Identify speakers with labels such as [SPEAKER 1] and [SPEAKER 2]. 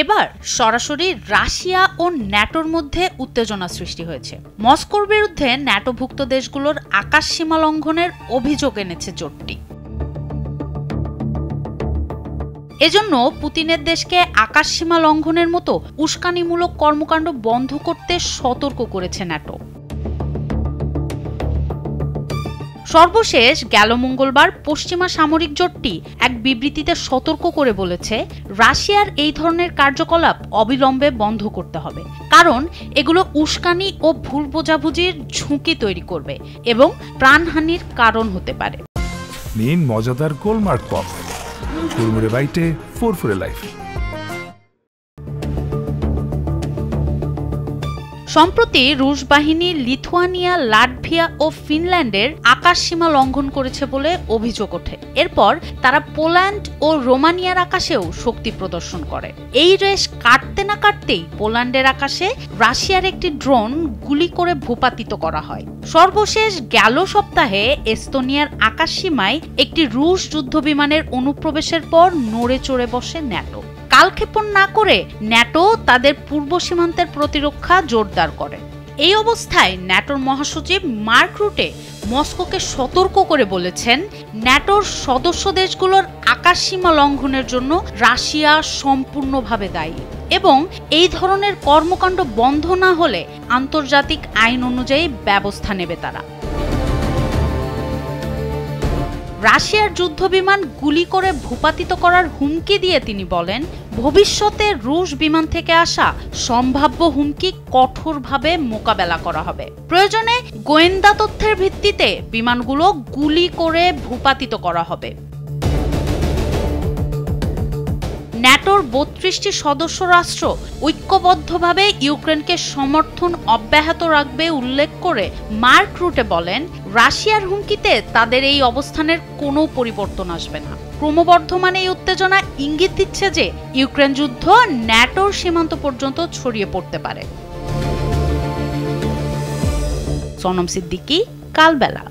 [SPEAKER 1] এবার সরাসরি রাশিয়া ও ন্যাটোর মধ্যে উত্তেজনা সৃষ্টি হয়েছে। মস্কোর বিরুদ্ধে ন্যাটোভুক্ত দেশগুলোর আকাশ সীমা লঙ্ঘনের অভিযোগ এনেছে জোটটি। এজন্য পুতিনের দেশকে আকাশ সীমা লঙ্ঘনের মতো উস্কানিমূলক কর্মকাণ্ড বন্ধ করতে সতর্ক করেছে ন্যাটো। সর্বশেষ গেল মঙ্গলবার পশ্চিমা সামরিক জোটটি এক বিবৃতিতে সতর্ক করে বলেছে, রাশিয়ার এই ধরনের কার্যকলাপ অবিলম্বে বন্ধ করতে হবে, কারণ এগুলো উস্কানি ও ভুল বোঝাবুঝির ঝুঁকি তৈরি করবে এবং প্রাণহানির কারণ হতে পারে।
[SPEAKER 2] নিন মজাদার গোলমার্ক পপ, কুড়মুড়ে বাইটে ফুরফুরে লাইফ।
[SPEAKER 1] সম্প্রতি রুশ বাহিনী লিথুয়ানিয়া, লাটভিয়া ও ফিনল্যান্ডের আকাশ সীমা লঙ্ঘন করেছে বলে অভিযোগ ওঠে। এরপর তারা পোল্যান্ড ও রোমানিয়ার আকাশেও শক্তি প্রদর্শন করে। এই রেশ কাটতে না কাটতেই পোল্যান্ডের আকাশে রাশিয়ার একটি ড্রোন গুলি করে ভূপাতিত করা হয়। সর্বশেষ গেল সপ্তাহে এস্তোনিয়ার আকাশ সীমায় একটি রুশ যুদ্ধবিমানের অনুপ্রবেশের পর নড়ে চড়ে বসে ন্যাটো। কালক্ষেপণ না করে ন্যাটো তাদের পূর্ব সীমান্তের প্রতিরক্ষা জোরদার করে। এই অবস্থায় ন্যাটোর মহাসচিব মার্ক রুটে মস্কোকে সতর্ক করে বলেছেন, ন্যাটোর সদস্য দেশগুলোর আকাশ সীমা লঙ্ঘনের জন্য রাশিয়া সম্পূর্ণভাবে দায়ী এবং এই ধরনের কর্মকাণ্ড বন্ধ না হলে আন্তর্জাতিক আইন অনুযায়ী ব্যবস্থা নেবে তারা। রাশিয়ার যুদ্ধবিমান গুলি করে ভূপাতিত করার হুমকি দিয়ে তিনি বলেন, ভবিষ্যতে রুশ বিমান থেকে আসা সম্ভাব্য হুমকি কঠোরভাবে মোকাবেলা করা হবে। প্রয়োজনে গোয়েন্দা তথ্যের ভিত্তিতে বিমানগুলো গুলি করে ভূপাতিত করা হবে। ন্যাটোর ৩২টি সদস্য রাষ্ট্র ঐক্যবদ্ধভাবে ইউক্রেনকে সমর্থন অব্যাহত রাখবে উল্লেখ করে মার্ক রুটে বলেন, রাশিয়ার হুমকিতে তাদের এই অবস্থানের কোনো পরিবর্তন আসবে না। ক্রমবর্ধমান এই উত্তেজনা ইঙ্গিত দিচ্ছে যে ইউক্রেন যুদ্ধ ন্যাটোর সীমান্ত পর্যন্ত ছড়িয়ে পড়তে পারে। সোনম সিদ্দিকী, কালবেলা।